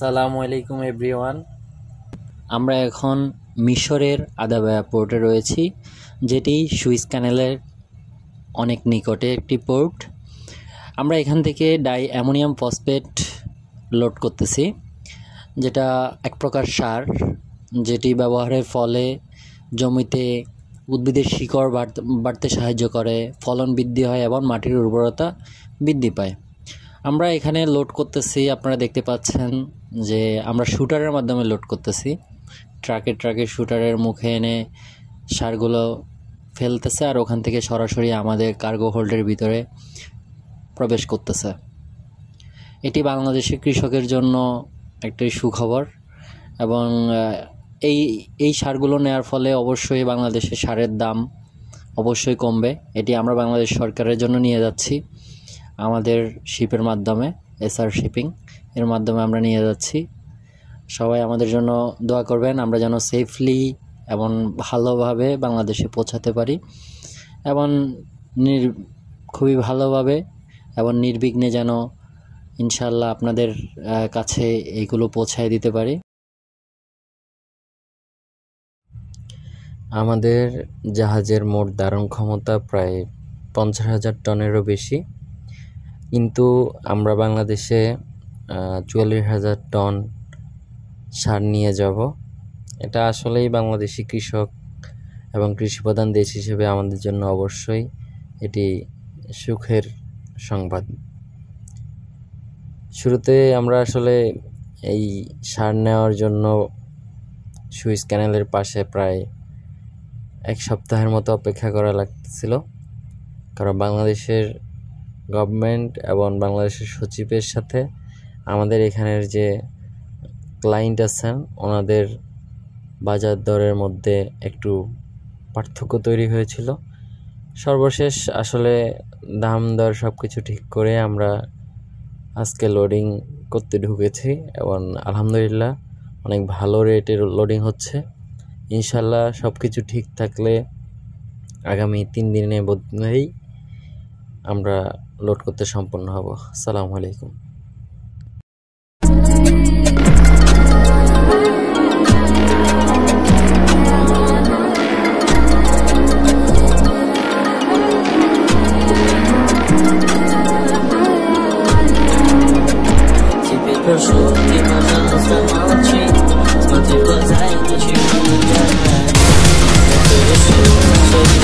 আসসালামু আলাইকুম এভরিওয়ান। আমরা এখন মিশরের আদাবায়া পোর্টে রয়েছি, যেটি সুইস ক্যানেলের অনেক নিকটে একটি পোর্ট। আমরা এখান থেকে ডাই অ্যামোনিয়াম ফসফেট লোড করতেছি, যেটা এক প্রকার সার, যেটি ব্যবহারের ফলে জমিতে উদ্ভিদের শিকড় বাড়তে সাহায্য করে, ফলন বৃদ্ধি হয় এবং মাটির উর্বরতা বৃদ্ধি পায়। আমরা এখানে লোড করতেছি, আপনারা দেখতে পাচ্ছেন যে আমরা শুটারের মাধ্যমে লোড করতেছি। ট্রাকে শুটারের মুখে এনে সারগুলো ফেলতেছে আর ওখান থেকে সরাসরি আমাদের কার্গো হোল্ডের ভিতরে প্রবেশ করতেছে। এটি বাংলাদেশের কৃষকের জন্য একটি সুখবর এবং এই সারগুলো নেওয়ার ফলে অবশ্যই বাংলাদেশের সারের দাম অবশ্যই কমবে। এটি আমরা বাংলাদেশ সরকারের জন্য নিয়ে যাচ্ছি, আমাদের শিপের মাধ্যমে, এসআর শিপিং এর মাধ্যমে আমরা নিয়ে যাচ্ছি। সবাই আমাদের জন্য দোয়া করবেন, আমরা যেন সেফলি এবং ভালোভাবে বাংলাদেশে পৌঁছাতে পারি এবং খুবই ভালোভাবে এবং নির্বিঘ্নে যেন ইনশাআল্লাহ আপনাদের কাছে এইগুলো পৌঁছায় দিতে পারি। আমাদের জাহাজের মোট ধারণ ক্ষমতা প্রায় 50,000 টনেরও বেশি, কিন্তু আমরা বাংলাদেশে 44,000 টন সার নিয়ে যাব। এটা আসলেই বাংলাদেশি কৃষক এবং কৃষিপ্রধান দেশ হিসেবে আমাদের জন্য অবশ্যই এটি সুখের সংবাদ। শুরুতে আমরা আসলে এই সার নেওয়ার জন্য সুইস ক্যানেলের পাশে প্রায় এক সপ্তাহের মতো অপেক্ষা করা লাগছিল, কারণ বাংলাদেশের গভর্নমেন্ট এবং বাংলাদেশের সচিবের সাথে আমাদের এখানের যে ক্লায়েন্ট আছেন ওনাদের বাজার দরের মধ্যে একটু পার্থক্য তৈরি হয়েছিল। সর্বশেষ আসলে দাম দর সব কিছু ঠিক করে আমরা আজকে লোডিং করতে ঢুকেছি এবং আলহামদুলিল্লাহ অনেক ভালো রেটের লোডিং হচ্ছে। ইনশাল্লাহ সব কিছু ঠিক থাকলে আগামী 3 দিনের মধ্যেই আমরা লোড করতে সম্পন্ন হব। আসসালামু আলাইকুম। Te